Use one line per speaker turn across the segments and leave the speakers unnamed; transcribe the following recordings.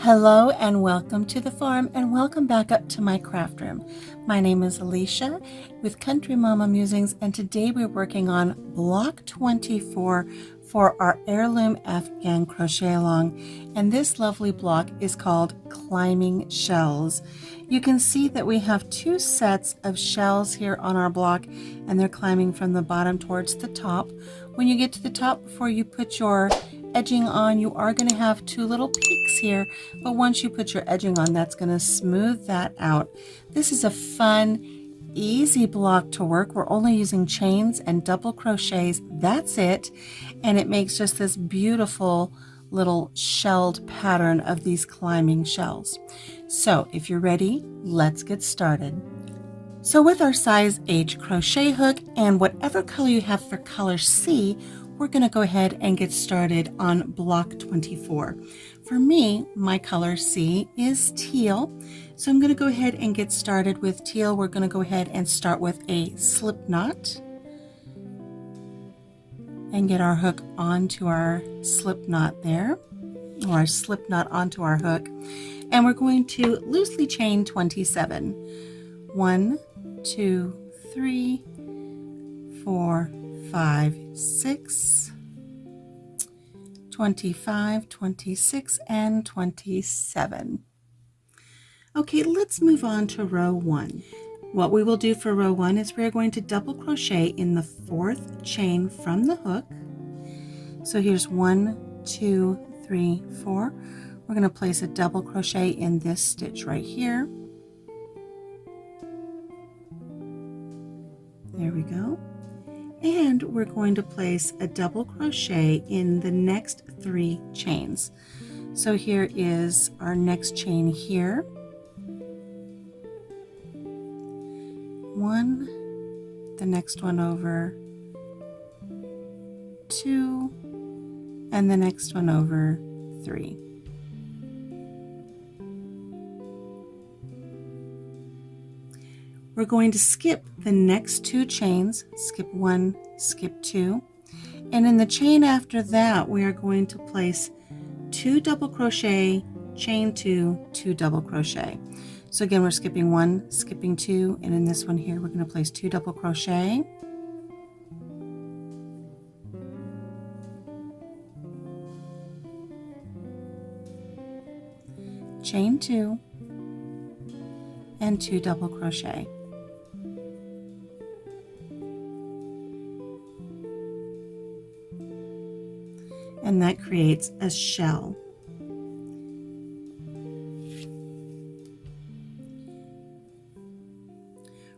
Hello and welcome to the farm, and welcome back up to my craft room. My name is Alicia with Country Mama Musings, and today we're working on block 24 for our Heirloom Afghan crochet along, and this lovely block is called Climbing Shells. You can see that we have two sets of shells here on our block, and they're climbing from the bottom towards the top. When you get to the top, before you put your edging on, you are going to have two little peaks here, but once you put your edging on, that's going to smooth that out. This is a fun, easy block to work. We're only using chains and double crochets. That's it. And it makes just this beautiful little shelled pattern of these climbing shells. So if you're ready, let's get started. So with our size H crochet hook and whatever color you have for color C, we're going to go ahead and get started on block 24. For me, my color C is teal. So I'm going to go ahead and get started with teal. We're going to go ahead and start with a slip knot and get our hook onto our slip knot there, or our slip knot onto our hook. And we're going to loosely chain 27. 1, 2, 3, 4, 5, 6, 25, 26, and 27. Okay, let's move on to row 1. What we will do for row 1 is we're going to double crochet in the 4th chain from the hook. So here's 1, 2, 3, 4. We're going to place a double crochet in this stitch right here. There we go. And we're going to place a double crochet in the next 3 chains. So here is our next chain here. 1, the next one over, 2, and the next one over, 3. We're going to skip the next 2 chains, skip 1, skip 2, and in the chain after that we are going to place 2 double crochet, chain 2, 2 double crochet. So again, we're skipping 1, skipping 2, and in this one here we're going to place 2 double crochet, chain 2, and 2 double crochet. And that creates a shell.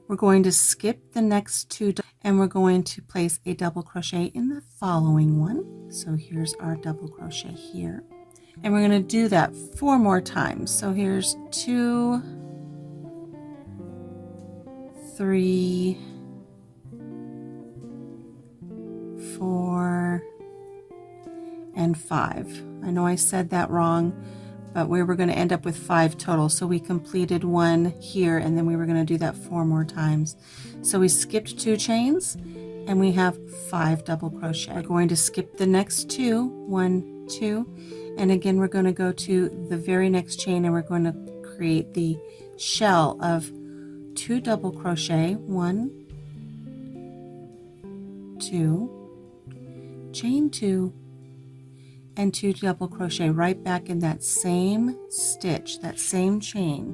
We're going to skip the next 2 and we're going to place a double crochet in the following one. So here's our double crochet here. And we're going to do that 4 more times. So here's 2, 3, 4, and 5. I know I said that wrong, but we were going to end up with 5 total. So we completed 1 here, and then we were going to do that 4 more times. So we skipped 2 chains and we have 5 double crochet. We're going to skip the next 2, 1, 2, and again we're going to go to the very next chain and we're going to create the shell of 2 double crochet, 1, 2, chain 2, and 2 double crochet right back in that same stitch, that same chain,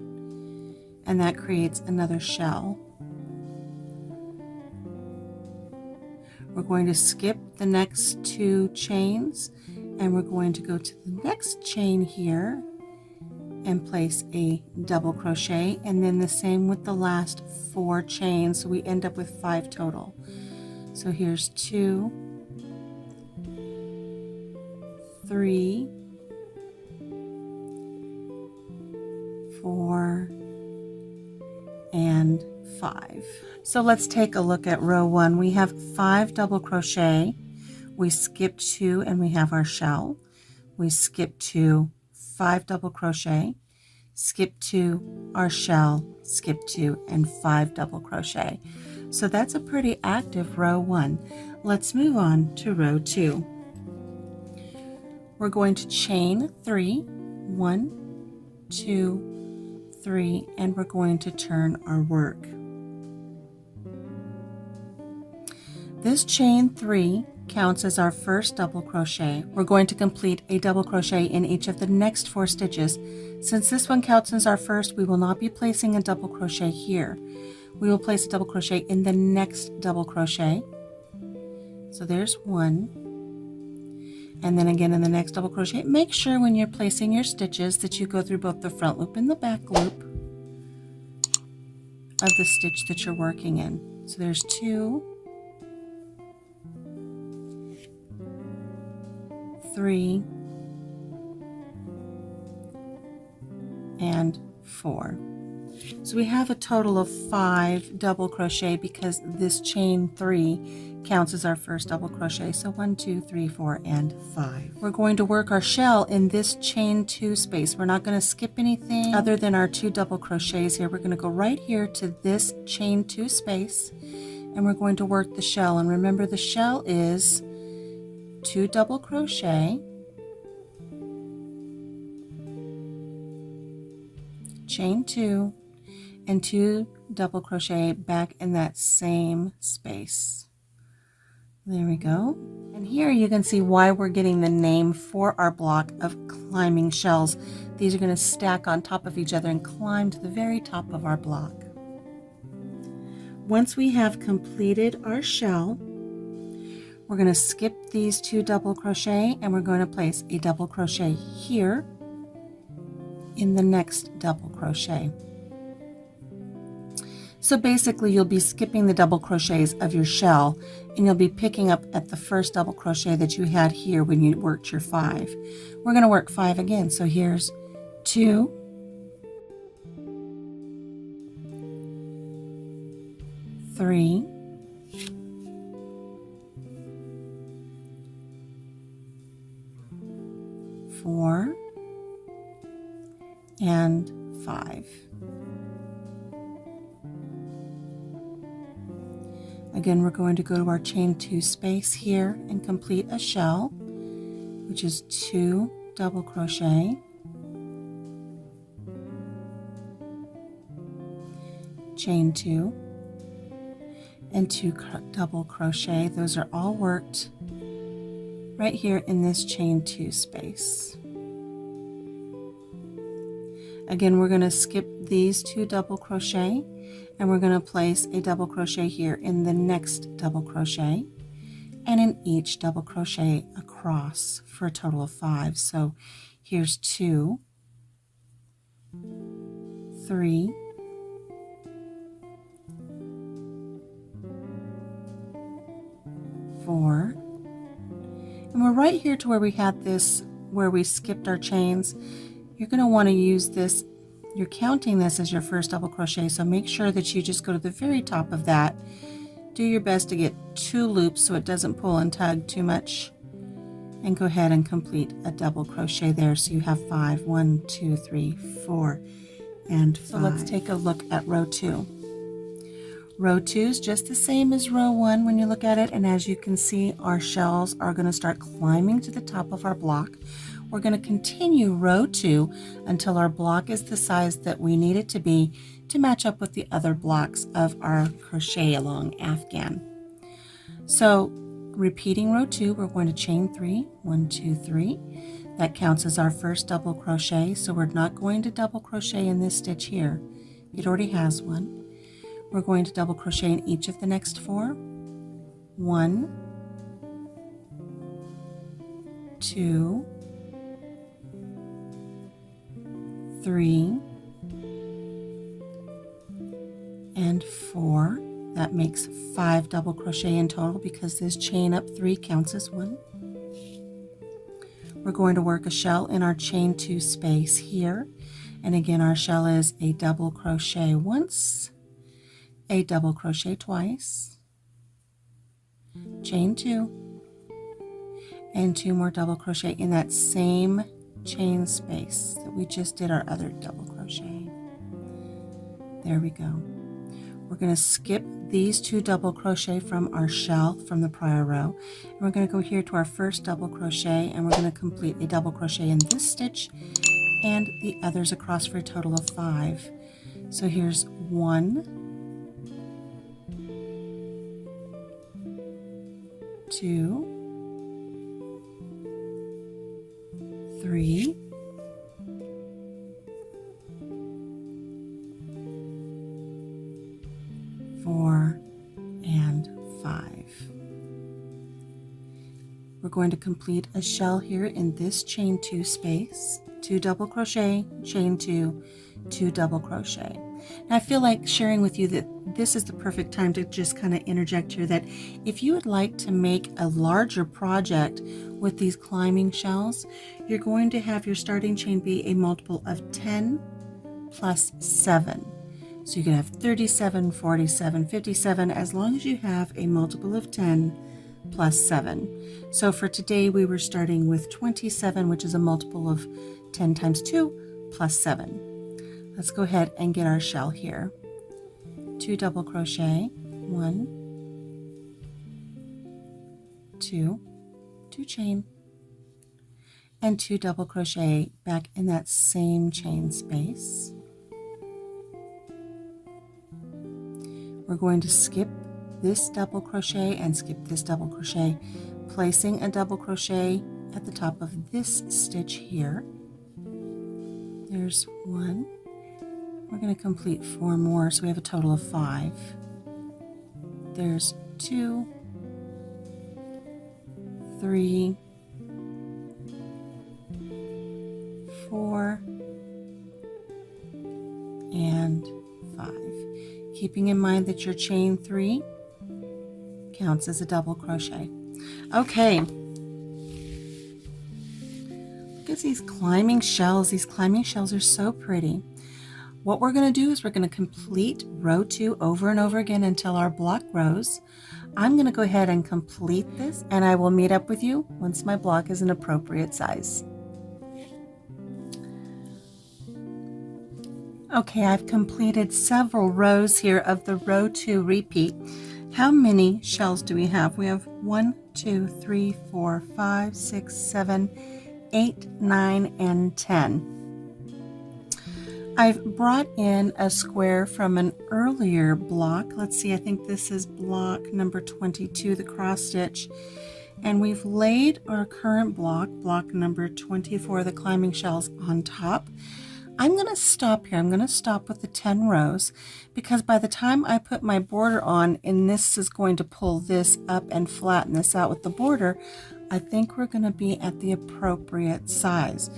and that creates another shell. We're going to skip the next 2 chains and we're going to go to the next chain here and place a double crochet, and then the same with the last 4 chains, so we end up with 5 total. So here's 2, 3, 4, and 5. So let's take a look at row 1. We have 5 double crochet. We skipped 2 and we have our shell. We skipped 2, 5 double crochet, skip 2, our shell, skip 2, and 5 double crochet. So that's a pretty active row 1. Let's move on to row 2. We're going to chain 3, 1, 2, 3, and we're going to turn our work. This chain 3 counts as our first double crochet. We're going to complete a double crochet in each of the next 4 stitches. Since this one counts as our first, we will not be placing a double crochet here. We will place a double crochet in the next double crochet. So there's 1. And then again in the next double crochet. Make sure when you're placing your stitches that you go through both the front loop and the back loop of the stitch that you're working in. So there's 2, 3, and 4. So we have a total of 5 double crochet because this chain 3 counts as our first double crochet. So 1, 2, 3, 4, and 5. We're going to work our shell in this chain 2 space. We're not going to skip anything other than our 2 double crochets here. We're going to go right here to this chain 2 space, and we're going to work the shell. And remember, the shell is 2 double crochet, chain 2, and 2 double crochet back in that same space. There we go. And here you can see why we're getting the name for our block of climbing shells. These are going to stack on top of each other and climb to the very top of our block. Once we have completed our shell, we're going to skip these 2 double crochet and we're going to place a double crochet here in the next double crochet. So basically you'll be skipping the double crochets of your shell and you'll be picking up at the first double crochet that you had here when you worked your 5. We're going to work 5 again. So here's 2, 3, 4, and 5. Again, we're going to go to our chain 2 space here and complete a shell, which is 2 double crochet, chain 2, and 2 double crochet. Those are all worked right here in this chain 2 space. Again, we're going to skip these 2 double crochet and we're going to place a double crochet here in the next double crochet and in each double crochet across for a total of 5. So here's 2, 3, 4, and we're right here to where we had this, where we skipped our chains. You're going to want to use this, you're counting this as your first double crochet, so make sure that you just go to the very top of that. Do your best to get 2 loops so it doesn't pull and tug too much, and go ahead and complete a double crochet there so you have 5. 1, 2, 3, 4, and 5. So let's take a look at row 2. Row 2 is just the same as row 1 when you look at it, and as you can see, our shells are going to start climbing to the top of our block. We're going to continue row 2 until our block is the size that we need it to be to match up with the other blocks of our crochet along Afghan. So repeating row 2, we're going to chain 3, 1, 2, 3. That counts as our first double crochet, so we're not going to double crochet in this stitch here. It already has one. We're going to double crochet in each of the next 4. 1, 2, 3, and 4. That makes 5 double crochet in total because this chain up 3 counts as 1. We're going to work a shell in our chain 2 space here, and again our shell is a double crochet once, a double crochet twice, chain 2, and 2 more double crochet in that same chain space that we just did our other double crochet. There we go. We're going to skip these 2 double crochet from our shell from the prior row, and we're going to go here to our first double crochet, and we're going to complete a double crochet in this stitch and the others across for a total of 5. So here's 1, 2, 3, 4, and 5. We're going to complete a shell here in this chain 2 space, 2 double crochet, chain 2, 2 double crochet. Now I feel like sharing with you that this is the perfect time to just kind of interject here that if you would like to make a larger project with these climbing shells, you're going to have your starting chain be a multiple of 10 plus 7. So you can have 37, 47, 57, as long as you have a multiple of 10 plus 7. So for today, we were starting with 27, which is a multiple of 10 times 2 plus 7. Let's go ahead and get our shell here. 2 double crochet, 1, 2, 2 chain, and 2 double crochet back in that same chain space. We're going to skip this double crochet and skip this double crochet, placing a double crochet at the top of this stitch here. There's 1. We're going to complete 4 more, so we have a total of 5. There's 2, 3, 4, and 5. Keeping in mind that your chain 3 counts as a double crochet. Okay. Look at these climbing shells. These climbing shells are so pretty. What we're going to do is we're going to complete row 2 over and over again until our block grows. I'm going to go ahead and complete this, and I will meet up with you once my block is an appropriate size. Okay, I've completed several rows here of the row 2 repeat. How many shells do we have? We have 1, 2, 3, 4, 5, 6, 7, 8, 9, and 10. I've brought in a square from an earlier block. Let's see, I think this is block number 22, the cross stitch. And we've laid our current block, block number 24, the climbing shells, on top. I'm going to stop here. I'm going to stop with the 10 rows because by the time I put my border on, and this is going to pull this up and flatten this out with the border, I think we're going to be at the appropriate size.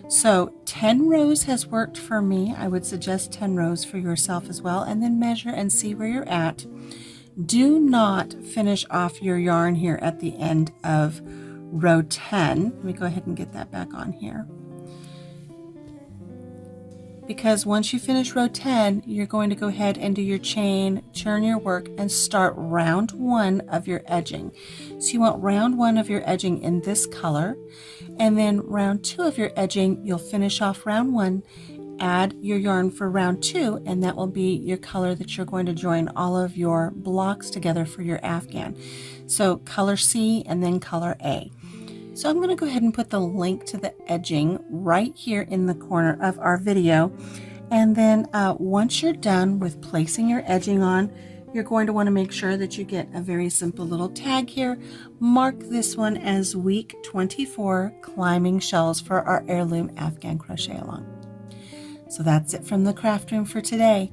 So 10 rows has worked for me. I would suggest 10 rows for yourself as well, and then measure and see where you're at. Do not finish off your yarn here at the end of row 10. Let me go ahead and get that back on here. Because once you finish row 10, you're going to go ahead and do your chain, turn your work, and start round 1 of your edging. So you want round 1 of your edging in this color, and then round 2 of your edging, you'll finish off round 1, add your yarn for round 2, and that will be your color that you're going to join all of your blocks together for your Afghan. So color C and then color A. So I'm going to go ahead and put the link to the edging right here in the corner of our video. And then once you're done with placing your edging on, you're going to want to make sure that you get a very simple little tag here. Mark this one as week 24 climbing shells for our heirloom Afghan crochet along. So that's it from the craft room for today.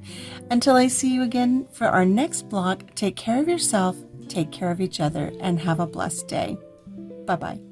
Until I see you again for our next block, take care of yourself, take care of each other, and have a blessed day. Bye-bye.